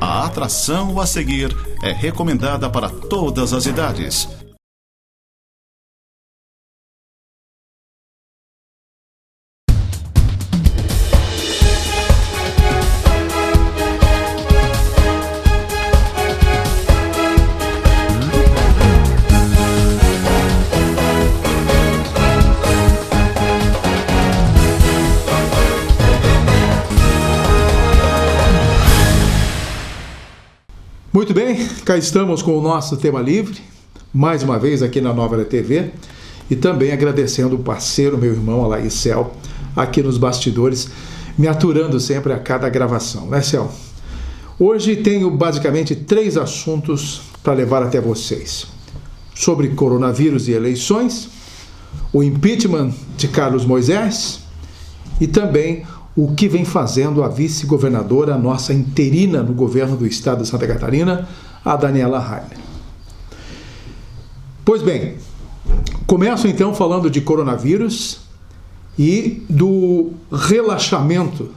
A atração a seguir é recomendada para todas as idades. Muito bem, cá estamos com o nosso tema livre, mais uma vez aqui na Nova TV, e também agradecendo o parceiro, meu irmão Alair Cel, aqui nos bastidores, me aturando sempre a cada gravação, né, Cel? Hoje tenho basicamente 3 assuntos para levar até vocês: sobre coronavírus e eleições, o impeachment de Carlos Moisés e também o que vem fazendo a vice-governadora, nossa interina no governo do estado de Santa Catarina, a Daniela Rainer. Pois bem, começo então falando de coronavírus e do relaxamento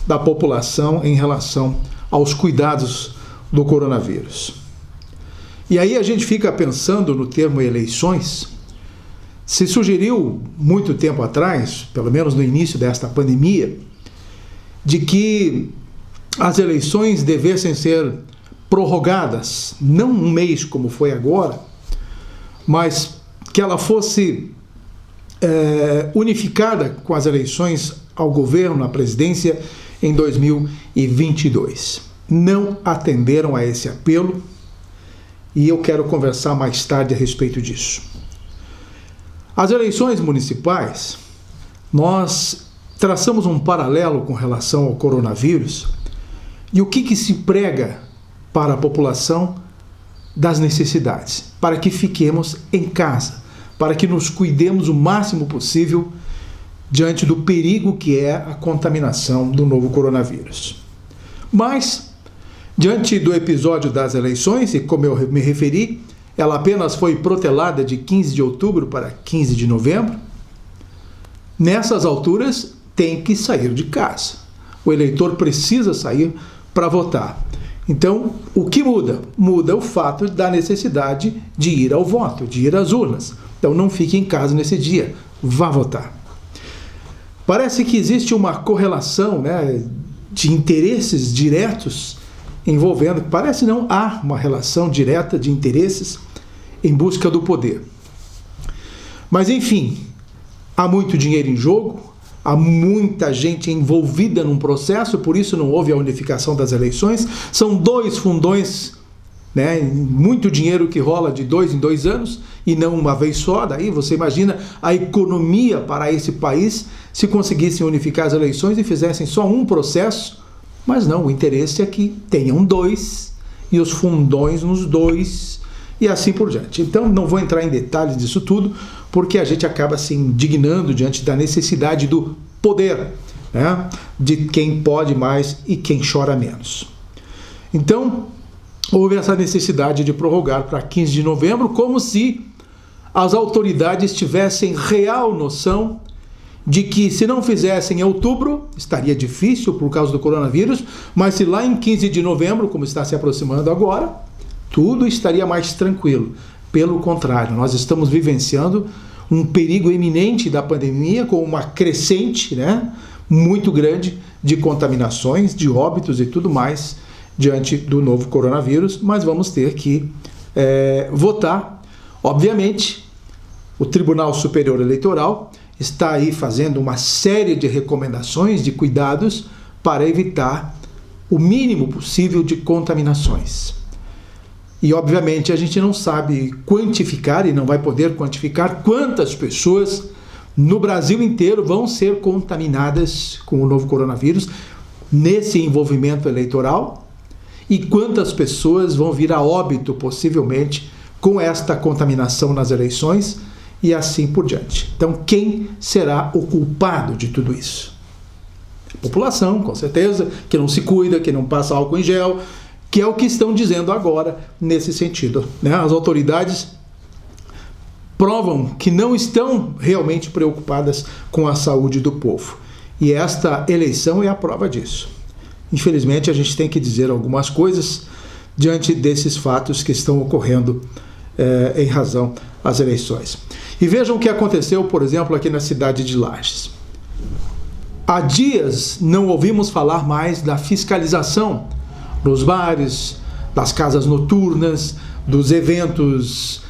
da população em relação aos cuidados do coronavírus. E aí a gente fica pensando no termo eleições. Se sugeriu muito tempo atrás, pelo menos no início desta pandemia, de que as eleições devessem ser prorrogadas, não um mês como foi agora, mas que ela fosse unificada com as eleições ao governo, à presidência, em 2022. Não atenderam a esse apelo e eu quero conversar mais tarde a respeito disso. As eleições municipais, nós traçamos um paralelo com relação ao coronavírus e o que se prega para a população das necessidades, para que fiquemos em casa, para que nos cuidemos o máximo possível diante do perigo que é a contaminação do novo coronavírus. Mas, diante do episódio das eleições, e como eu me referi, ela apenas foi protelada de 15 de outubro para 15 de novembro, nessas alturas tem que sair de casa. O eleitor precisa sair para votar. Então, o que muda? Muda o fato da necessidade de ir ao voto, de ir às urnas. Então, não fique em casa nesse dia, vá votar. Parece que existe uma correlação, né, de interesses diretos envolvendo, parece não há uma relação direta de interesses em busca do poder. Mas, enfim, há muito dinheiro em jogo, há muita gente envolvida num processo, por isso não houve a unificação das eleições. São 2 fundões, né, muito dinheiro que rola de 2 em 2 anos, e não uma vez só. Daí você imagina a economia para esse país se conseguissem unificar as eleições e fizessem só um processo. Mas não, o interesse é que tenham 2, e os fundões nos 2, e assim por diante. Então não vou entrar em detalhes disso tudo, porque a gente acaba se indignando diante da necessidade do poder, né? De quem pode mais e quem chora menos. Então, houve essa necessidade de prorrogar para 15 de novembro, como se as autoridades tivessem real noção de que se não fizessem em outubro, estaria difícil por causa do coronavírus, mas se lá em 15 de novembro, como está se aproximando agora, tudo estaria mais tranquilo. Pelo contrário, nós estamos vivenciando um perigo iminente da pandemia, com uma crescente, né, muito grande de contaminações, de óbitos e tudo mais diante do novo coronavírus, mas vamos ter que votar. Obviamente, o Tribunal Superior Eleitoral está aí fazendo uma série de recomendações, de cuidados, para evitar o mínimo possível de contaminações. E, obviamente, a gente não sabe quantificar e não vai poder quantificar quantas pessoas no Brasil inteiro vão ser contaminadas com o novo coronavírus nesse envolvimento eleitoral e quantas pessoas vão vir a óbito, possivelmente, com esta contaminação nas eleições e assim por diante. Então, quem será o culpado de tudo isso? A população, com certeza, que não se cuida, que não passa álcool em gel, que é o que estão dizendo agora nesse sentido, né? As autoridades provam que não estão realmente preocupadas com a saúde do povo. E esta eleição é a prova disso. infelizmente, a gente tem que dizer algumas coisas diante desses fatos que estão ocorrendo em razão às eleições. E vejam o que aconteceu, por exemplo, aqui na cidade de Lages. Há dias não ouvimos falar mais da fiscalização nos bares, das casas noturnas, dos eventos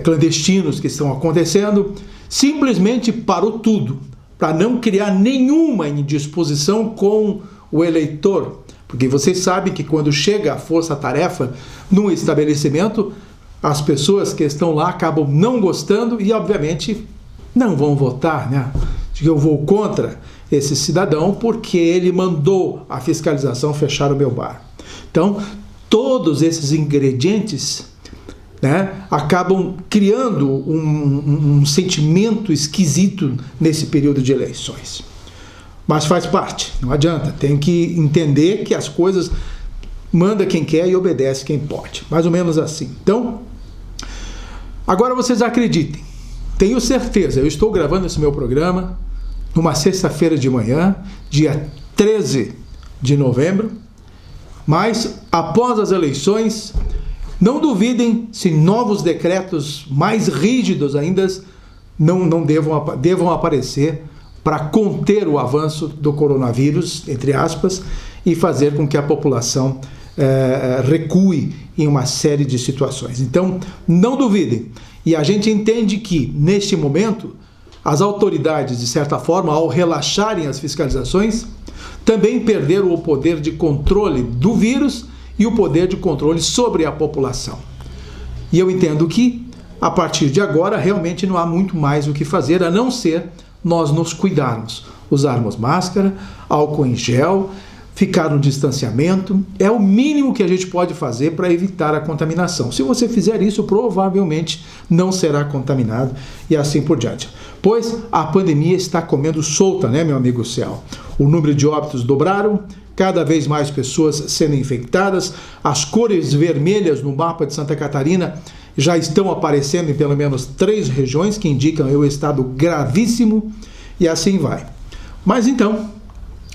clandestinos que estão acontecendo. Simplesmente parou tudo, para não criar nenhuma indisposição com o eleitor. Porque vocês sabem que quando chega a força-tarefa num estabelecimento, as pessoas que estão lá acabam não gostando e, obviamente, não vão votar, né? Eu vou contra esse cidadão porque ele mandou a fiscalização fechar o meu bar. Então, todos esses ingredientes, né, acabam criando um sentimento esquisito nesse período de eleições. Mas faz parte, não adianta. Tem que entender que as coisas manda quem quer e obedece quem pode. Mais ou menos assim. Então, agora vocês acreditem. Tenho certeza, eu estou gravando esse meu programa numa sexta-feira de manhã, dia 13 de novembro, mas após as eleições, não duvidem se novos decretos mais rígidos ainda não devam aparecer para conter o avanço do coronavírus, entre aspas, e fazer com que a população recue em uma série de situações. Então, não duvidem. E a gente entende que, neste momento, as autoridades, de certa forma, ao relaxarem as fiscalizações, também perderam o poder de controle do vírus e o poder de controle sobre a população. E eu entendo que, a partir de agora, realmente não há muito mais o que fazer, a não ser nós nos cuidarmos, usarmos máscara, álcool em gel, ficar no distanciamento, é o mínimo que a gente pode fazer para evitar a contaminação. Se você fizer isso, provavelmente não será contaminado e assim por diante. Pois a pandemia está comendo solta, né, meu amigo Céu? O número de óbitos dobraram, cada vez mais pessoas sendo infectadas, as cores vermelhas no mapa de Santa Catarina já estão aparecendo em pelo menos 3 regiões que indicam o estado gravíssimo e assim vai. Mas então,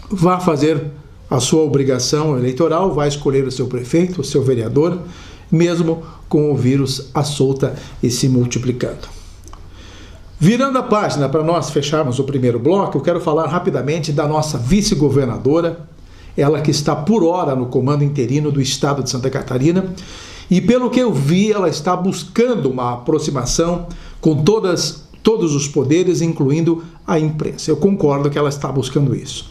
vá fazer a sua obrigação eleitoral, vai escolher o seu prefeito, o seu vereador, mesmo com o vírus à solta e se multiplicando. Virando a página para nós fecharmos o primeiro bloco, eu quero falar rapidamente da nossa vice-governadora, ela que está por hora no comando interino do estado de Santa Catarina, e pelo que eu vi, ela está buscando uma aproximação com todos os poderes, incluindo a imprensa. Eu concordo que ela está buscando isso.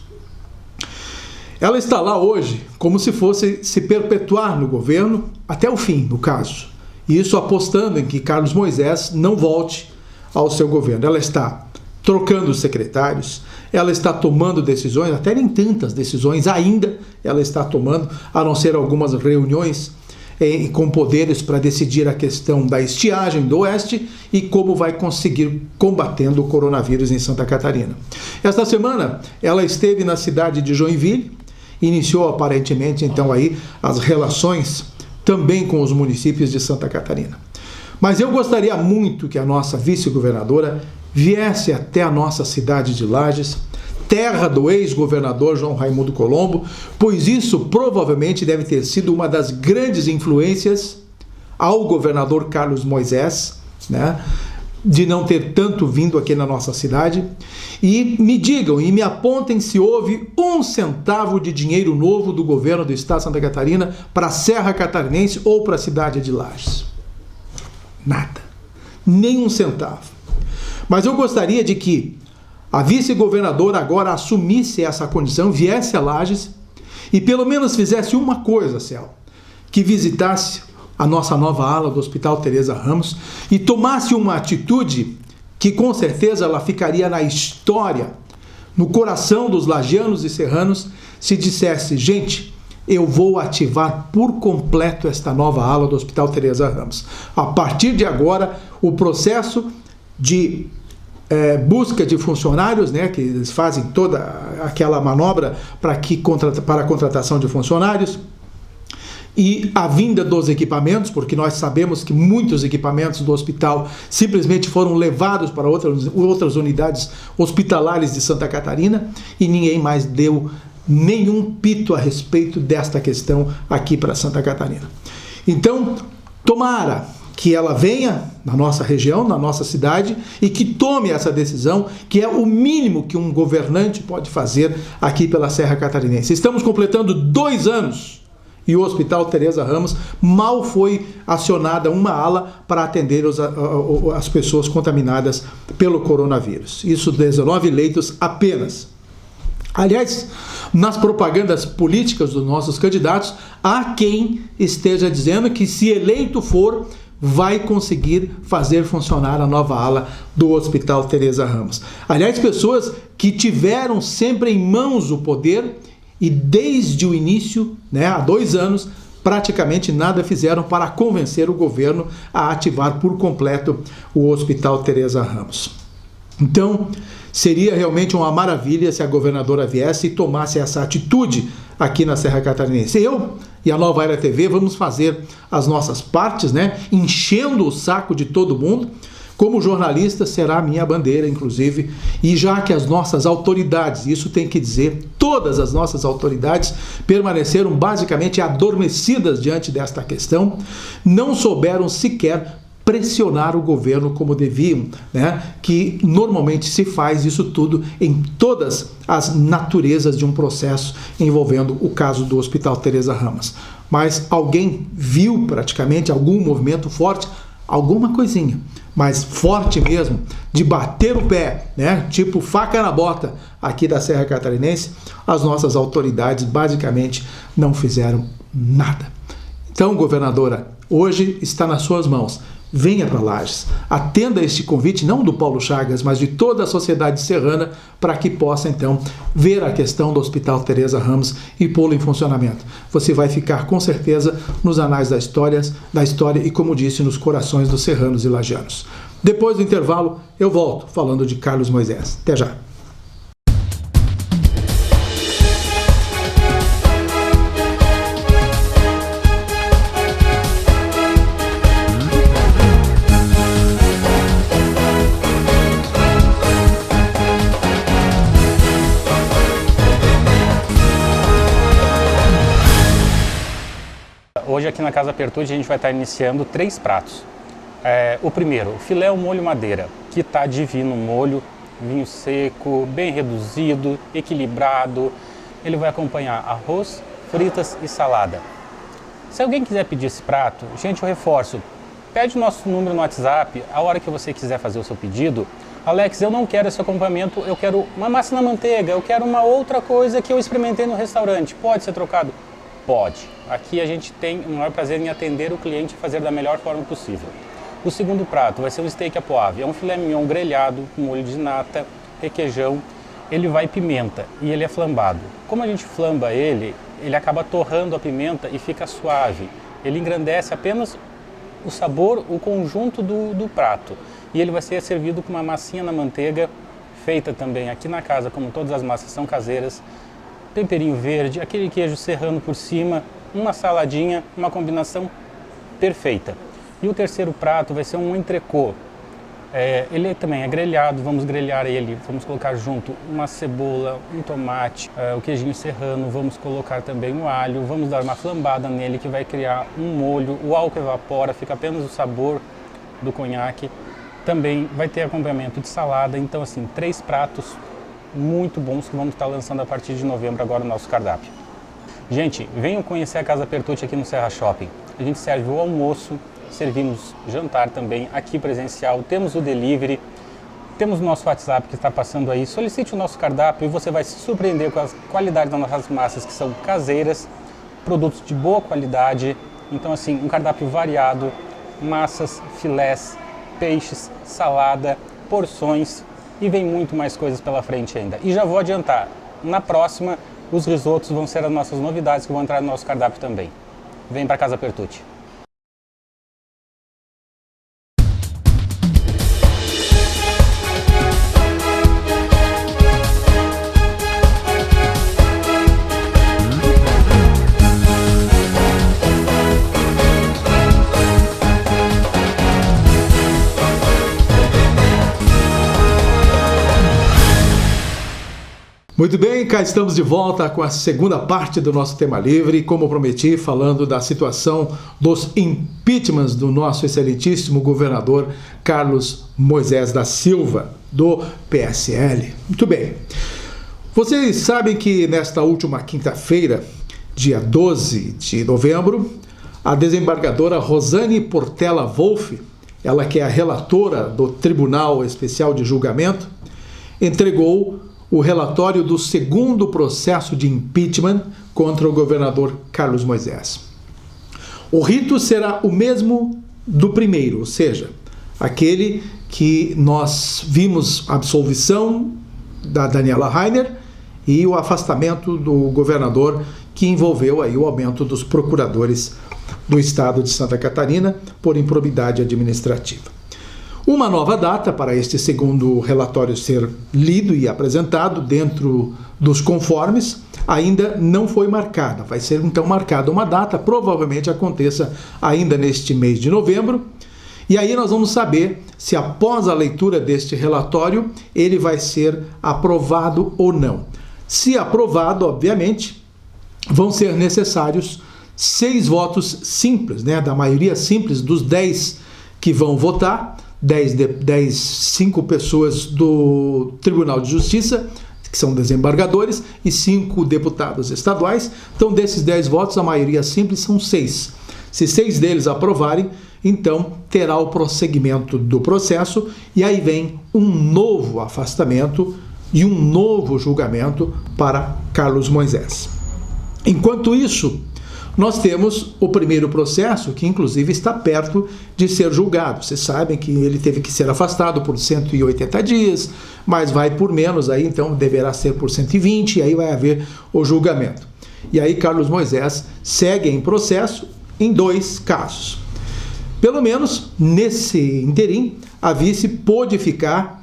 Ela está lá hoje como se fosse se perpetuar no governo até o fim, no caso. E isso apostando em que Carlos Moisés não volte ao seu governo. Ela está trocando os secretários, ela está tomando decisões, até nem tantas decisões ainda ela está tomando, a não ser algumas reuniões com poderes para decidir a questão da estiagem do Oeste e como vai conseguir combatendo o coronavírus em Santa Catarina. Esta semana ela esteve na cidade de Joinville, iniciou aparentemente então aí as relações também com os municípios de Santa Catarina. Mas eu gostaria muito que a nossa vice-governadora viesse até a nossa cidade de Lages, terra do ex-governador João Raimundo Colombo, pois isso provavelmente deve ter sido uma das grandes influências ao governador Carlos Moisés, né, de não ter tanto vindo aqui na nossa cidade. E me digam e me apontem se houve 1 centavo de dinheiro novo do governo do estado de Santa Catarina para a Serra Catarinense ou para a cidade de Lages. Nada. Nem 1 centavo. Mas eu gostaria de que a vice-governadora agora assumisse essa condição, viesse a Lages e pelo menos fizesse uma coisa, Céu, que visitasse a nossa nova ala do Hospital Teresa Ramos e tomasse uma atitude que com certeza ela ficaria na história, no coração dos lagianos e serranos, se dissesse: gente, eu vou ativar por completo esta nova ala do Hospital Teresa Ramos. A partir de agora, o processo de busca de funcionários, né, que eles fazem toda aquela manobra para a contratação de funcionários, e a vinda dos equipamentos, porque nós sabemos que muitos equipamentos do hospital simplesmente foram levados para outras unidades hospitalares de Santa Catarina e ninguém mais deu nenhum pito a respeito desta questão aqui para Santa Catarina. Então, tomara que ela venha na nossa região, na nossa cidade, e que tome essa decisão, que é o mínimo que um governante pode fazer aqui pela Serra Catarinense. Estamos completando 2 anos e o Hospital Teresa Ramos mal foi acionada uma ala para atender as pessoas contaminadas pelo coronavírus. Isso 19 leitos apenas. Aliás, nas propagandas políticas dos nossos candidatos, há quem esteja dizendo que, se eleito for, vai conseguir fazer funcionar a nova ala do Hospital Teresa Ramos. Aliás, pessoas que tiveram sempre em mãos o poder e desde o início, há 2 anos, praticamente nada fizeram para convencer o governo a ativar por completo o Hospital Teresa Ramos. Então, seria realmente uma maravilha se a governadora viesse e tomasse essa atitude aqui na Serra Catarinense. Eu e a Nova Era TV vamos fazer as nossas partes, enchendo o saco de todo mundo. Como jornalista, será a minha bandeira, inclusive, e já que as nossas autoridades, isso tem que dizer, todas as nossas autoridades permaneceram basicamente adormecidas diante desta questão, não souberam sequer pressionar o governo como deviam, que normalmente se faz isso tudo em todas as naturezas de um processo envolvendo o caso do Hospital Teresa Ramos. Mas alguém viu praticamente algum movimento forte, alguma coisinha, mas forte mesmo, de bater o pé, tipo faca na bota aqui da Serra Catarinense, as nossas autoridades basicamente não fizeram nada. Então, governadora, hoje está nas suas mãos. Venha para Lages, atenda este convite, não do Paulo Chagas, mas de toda a sociedade serrana, para que possa então ver a questão do Hospital Teresa Ramos e pô-lo em funcionamento. Você vai ficar com certeza nos anais da história e, como disse, nos corações dos serranos e lagianos. Depois do intervalo, eu volto falando de Carlos Moisés. Até já! Hoje aqui na Casa Pertucci a gente vai estar iniciando 3 pratos. O primeiro, filé ao molho madeira, que está divino, molho, vinho seco, bem reduzido, equilibrado. Ele vai acompanhar arroz, fritas e salada. Se alguém quiser pedir esse prato, gente, eu reforço, pede o nosso número no WhatsApp, a hora que você quiser fazer o seu pedido. Alex, eu não quero esse acompanhamento, eu quero uma massa na manteiga, eu quero uma outra coisa que eu experimentei no restaurante, pode ser trocado? Pode. Aqui a gente tem o maior prazer em atender o cliente e fazer da melhor forma possível. O segundo prato vai ser um steak à poave. É um filé mignon grelhado com molho de nata, requeijão. Ele vai pimenta e ele é flambado. Como a gente flamba ele acaba torrando a pimenta e fica suave. Ele engrandece apenas o sabor, o conjunto do prato. E ele vai ser servido com uma massinha na manteiga, feita também aqui na casa, como todas as massas são caseiras. Temperinho verde, aquele queijo serrano por cima, uma saladinha, uma combinação perfeita. E o terceiro prato vai ser um entrecô. Ele também é grelhado, vamos grelhar ele, vamos colocar junto uma cebola, um tomate, o queijinho serrano, vamos colocar também o alho, vamos dar uma flambada nele que vai criar um molho, o álcool evapora, fica apenas o sabor do conhaque. Também vai ter acompanhamento de salada, então assim, 3 pratos muito bons que vamos estar lançando a partir de novembro agora no nosso cardápio. Gente, venham conhecer a Casa Pertucci aqui no Serra Shopping. A gente serve o almoço, servimos jantar também aqui presencial, temos o delivery, temos o nosso WhatsApp que está passando aí. Solicite o nosso cardápio e você vai se surpreender com as qualidades das nossas massas, que são caseiras, produtos de boa qualidade. Então assim, um cardápio variado, massas, filés, peixes, salada, porções. E vem muito mais coisas pela frente ainda. E já vou adiantar, na próxima, os risotos vão ser as nossas novidades que vão entrar no nosso cardápio também. Vem para Casa Pertucci. Muito bem, cá estamos de volta com a segunda parte do nosso tema livre, como prometi, falando da situação dos impeachments do nosso excelentíssimo governador Carlos Moisés da Silva, do PSL. Muito bem. Vocês sabem que nesta última quinta-feira, dia 12 de novembro, a desembargadora Rosane Portela Wolff, ela que é a relatora do Tribunal Especial de Julgamento, entregou o relatório do segundo processo de impeachment contra o governador Carlos Moisés. O rito será o mesmo do primeiro, ou seja, aquele que nós vimos a absolvição da Daniela Rainer e o afastamento do governador, que envolveu aí o aumento dos procuradores do estado de Santa Catarina por improbidade administrativa. Uma nova data para este segundo relatório ser lido e apresentado dentro dos conformes ainda não foi marcada. Vai ser então marcada uma data, provavelmente aconteça ainda neste mês de novembro. E aí nós vamos saber se após a leitura deste relatório ele vai ser aprovado ou não. Se aprovado, obviamente, vão ser necessários 6 votos simples, da maioria simples dos 10 que vão votar, 5 pessoas do Tribunal de Justiça, que são desembargadores, e 5 deputados estaduais. Então, desses 10 votos, a maioria simples são 6. Se 6 deles aprovarem, então terá o prosseguimento do processo, e aí vem um novo afastamento e um novo julgamento para Carlos Moisés. Enquanto isso, nós temos o primeiro processo, que inclusive está perto de ser julgado. Vocês sabem que ele teve que ser afastado por 180 dias, mas vai por menos, aí então deverá ser por 120, e aí vai haver o julgamento. E aí Carlos Moisés segue em processo em 2 casos. Pelo menos nesse interim, a vice pôde ficar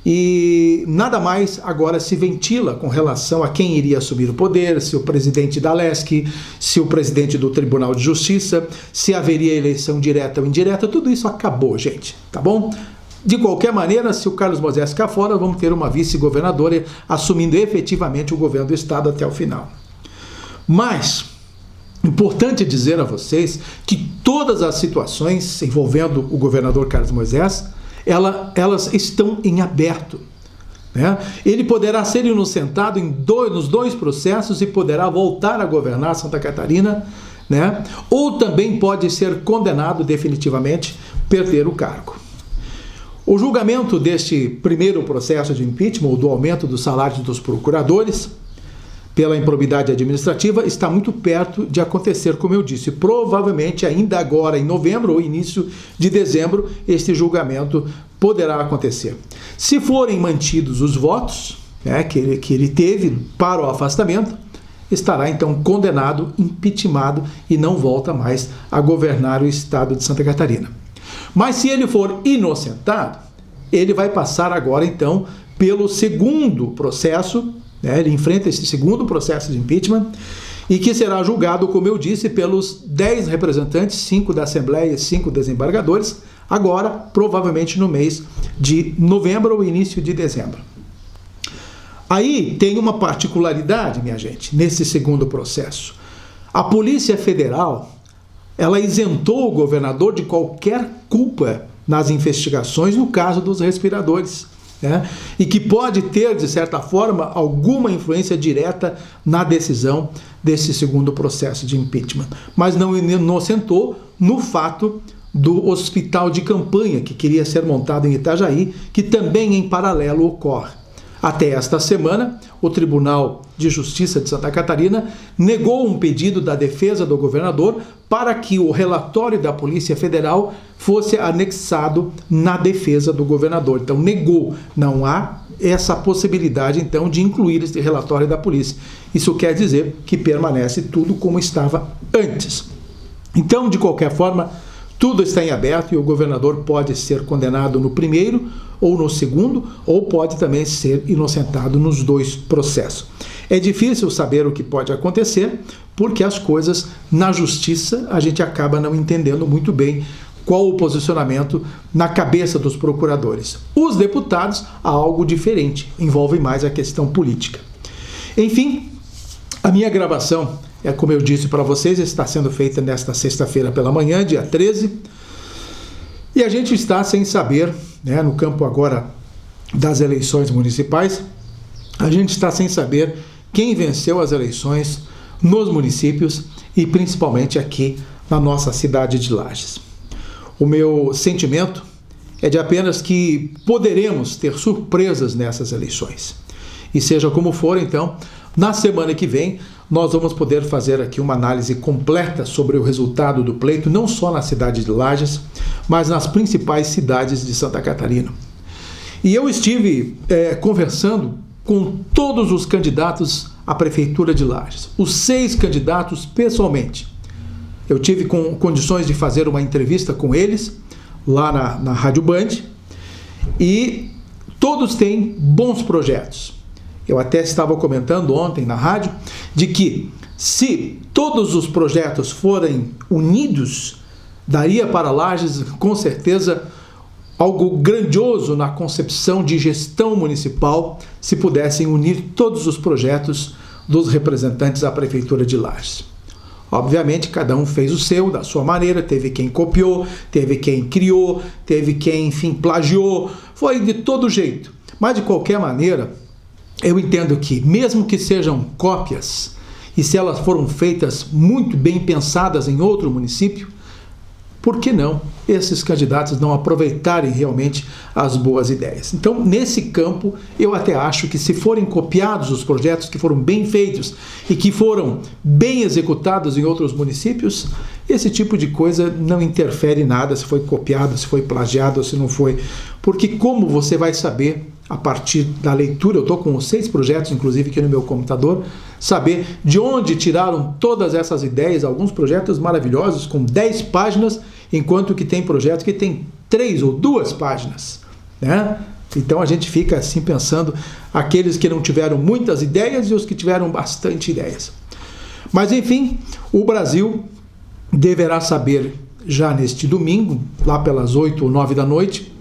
e nada mais agora se ventila com relação a quem iria assumir o poder, se o presidente da LESC, se o presidente do Tribunal de Justiça, se haveria eleição direta ou indireta. Tudo isso acabou, gente, tá bom? De qualquer maneira, se o Carlos Moisés ficar fora, vamos ter uma vice-governadora assumindo efetivamente o governo do estado até o final. Mas importante dizer a vocês que todas as situações envolvendo o governador Carlos Moisés, elas estão em aberto. Ele poderá ser inocentado nos 2 processos e poderá voltar a governar Santa Catarina, ou também pode ser condenado definitivamente, perder o cargo. O julgamento deste primeiro processo de impeachment, ou do aumento dos salários dos procuradores, pela improbidade administrativa, está muito perto de acontecer, como eu disse. Provavelmente ainda agora, em novembro ou início de dezembro, este julgamento poderá acontecer. Se forem mantidos os votos que ele teve para o afastamento, estará então condenado, impeachmentado e não volta mais a governar o estado de Santa Catarina. Mas se ele for inocentado, ele vai passar agora então pelo segundo processo. Ele enfrenta esse segundo processo de impeachment e que será julgado, como eu disse, pelos 10 representantes, 5 da Assembleia e 5 desembargadores, agora, provavelmente no mês de novembro ou início de dezembro. Aí tem uma particularidade, minha gente, nesse segundo processo. A Polícia Federal, ela isentou o governador de qualquer culpa nas investigações no caso dos respiradores. E que pode ter, de certa forma, alguma influência direta na decisão desse segundo processo de impeachment. Mas não inocentou no fato do hospital de campanha que queria ser montado em Itajaí, que também em paralelo ocorre. Até esta semana, o Tribunal de Justiça de Santa Catarina negou um pedido da defesa do governador para que o relatório da Polícia Federal fosse anexado na defesa do governador. Então, negou. Não há essa possibilidade, então, de incluir esse relatório da polícia. Isso quer dizer que permanece tudo como estava antes. Então, de qualquer forma, tudo está em aberto e o governador pode ser condenado no primeiro ou no segundo, ou pode também ser inocentado nos 2 processos. É difícil saber o que pode acontecer, porque as coisas na justiça a gente acaba não entendendo muito bem qual o posicionamento na cabeça dos procuradores. Os deputados, há algo diferente, envolve mais a questão política. Enfim, a minha gravação, como eu disse para vocês, está sendo feita nesta sexta-feira pela manhã, dia 13, e a gente está sem saber, né, no campo agora das eleições municipais, a gente está sem saber quem venceu as eleições nos municípios e principalmente aqui na nossa cidade de Lages. O meu sentimento é de apenas que poderemos ter surpresas nessas eleições. E seja como for, então, na semana que vem, nós vamos poder fazer aqui uma análise completa sobre o resultado do pleito, não só na cidade de Lages, mas nas principais cidades de Santa Catarina. E eu estive conversando com todos os candidatos à Prefeitura de Lages, os 6 candidatos pessoalmente. Eu tive condições de fazer uma entrevista com eles, lá na Rádio Band, e todos têm bons projetos. Eu até estava comentando ontem na rádio, de que se todos os projetos forem unidos, daria para Lages, com certeza, algo grandioso na concepção de gestão municipal, se pudessem unir todos os projetos dos representantes à Prefeitura de Lages. Obviamente, cada um fez o seu, da sua maneira, teve quem copiou, teve quem criou, teve quem, enfim, plagiou, foi de todo jeito. Mas, de qualquer maneira, eu entendo que, mesmo que sejam cópias, e se elas foram feitas muito bem pensadas em outro município, por que não esses candidatos não aproveitarem realmente as boas ideias? Então, nesse campo, eu até acho que se forem copiados os projetos que foram bem feitos e que foram bem executados em outros municípios, esse tipo de coisa não interfere em nada se foi copiado, se foi plagiado ou se não foi. Porque como você vai saber, a partir da leitura, eu estou com 6 projetos, inclusive, aqui no meu computador, saber de onde tiraram todas essas ideias, alguns projetos maravilhosos, com 10 páginas, enquanto que tem projetos que tem 3 ou 2 páginas, né? Então a gente fica assim pensando, aqueles que não tiveram muitas ideias e os que tiveram bastante ideias. Mas enfim, o Brasil deverá saber já neste domingo, lá pelas 8 ou 9 da noite,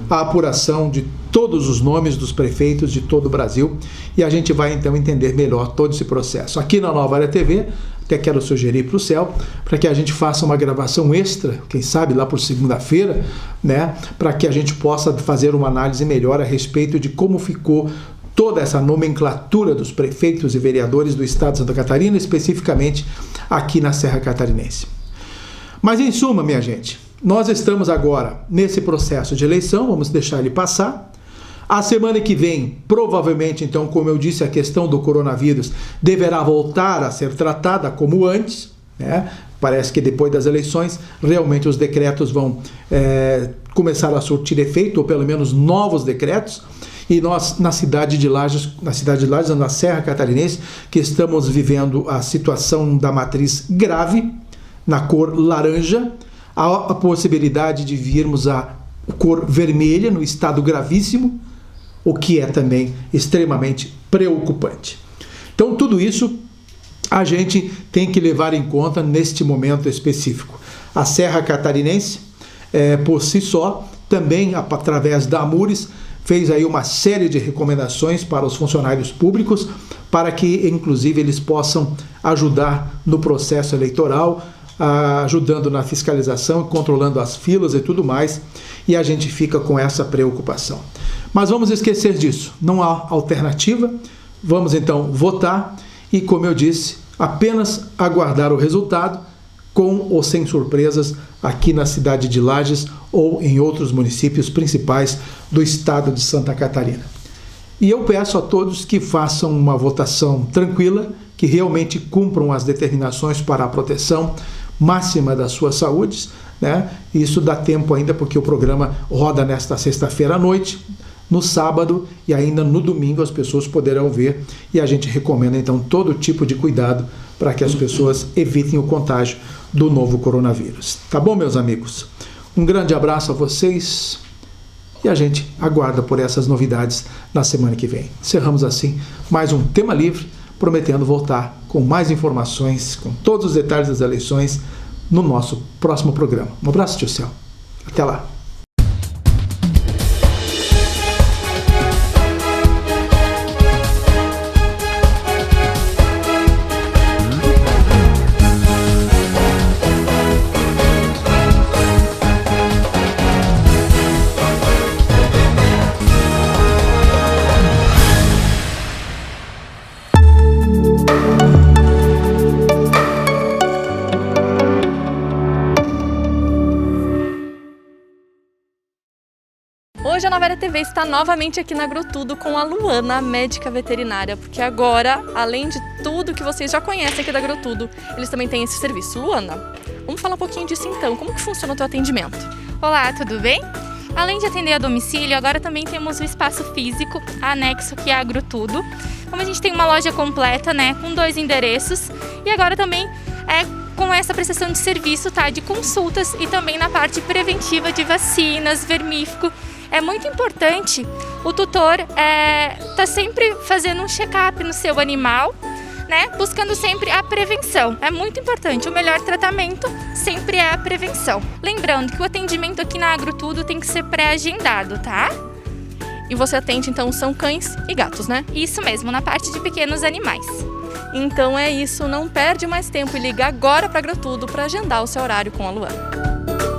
a apuração de todos os nomes dos prefeitos de todo o Brasil, e a gente vai então entender melhor todo esse processo. Aqui na Nova Área TV, até quero sugerir para o Céu, para que a gente faça uma gravação extra, quem sabe lá por segunda-feira, né, para que a gente possa fazer uma análise melhor a respeito de como ficou toda essa nomenclatura dos prefeitos e vereadores do estado de Santa Catarina, especificamente aqui na Serra Catarinense. Mas em suma, minha gente, nós estamos agora nesse processo de eleição, vamos deixar ele passar. A semana que vem, provavelmente, então, como eu disse, a questão do coronavírus deverá voltar a ser tratada como antes, né? Parece que depois das eleições, realmente os decretos vão começar a surtir efeito, ou pelo menos novos decretos, e nós, na cidade de Lages, na Serra Catarinense, que estamos vivendo a situação da matriz grave, na cor laranja, há a possibilidade de virmos a cor vermelha, no estado gravíssimo, o que é também extremamente preocupante. Então, tudo isso a gente tem que levar em conta neste momento específico. A Serra Catarinense, por si só, também, através da AMURES, fez aí uma série de recomendações para os funcionários públicos, para que, inclusive, eles possam ajudar no processo eleitoral, ajudando na fiscalização, controlando as filas e tudo mais, e a gente fica com essa preocupação. Mas vamos esquecer disso, não há alternativa, vamos então votar e, como eu disse, apenas aguardar o resultado, com ou sem surpresas, aqui na cidade de Lages ou em outros municípios principais do estado de Santa Catarina. E eu peço a todos que façam uma votação tranquila, que realmente cumpram as determinações para a proteção máxima das suas saúdes, né? Isso dá tempo ainda, porque o programa roda nesta sexta-feira à noite, no sábado e ainda no domingo as pessoas poderão ver, e a gente recomenda então todo tipo de cuidado para que as pessoas evitem o contágio do novo coronavírus. Tá bom, meus amigos? Um grande abraço a vocês e a gente aguarda por essas novidades na semana que vem. Encerramos assim mais um Tema Livre, prometendo voltar com mais informações, com todos os detalhes das eleições no nosso próximo programa. Um abraço, tio Céu. Até lá. Primavera TV está novamente aqui na Agrotudo com a Luana, a médica veterinária, porque agora, além de tudo que vocês já conhecem aqui da Agrotudo, eles também têm esse serviço. Luana, vamos falar um pouquinho disso então, como que funciona o teu atendimento? Olá, tudo bem? Além de atender a domicílio, agora também temos o espaço físico anexo que é a Agrotudo. Como a gente tem uma loja completa, né, com 2 endereços, e agora também com essa prestação de serviço, tá, de consultas e também na parte preventiva de vacinas, vermífugo. É muito importante o tutor tá sempre fazendo um check-up no seu animal, né, buscando sempre a prevenção. É muito importante, o melhor tratamento sempre é a prevenção. Lembrando que o atendimento aqui na Agrotudo tem que ser pré-agendado, tá? E você atende, então, são cães e gatos, né? Isso mesmo, na parte de pequenos animais. Então é isso, não perde mais tempo e liga agora para a Agrotudo para agendar o seu horário com a Luana.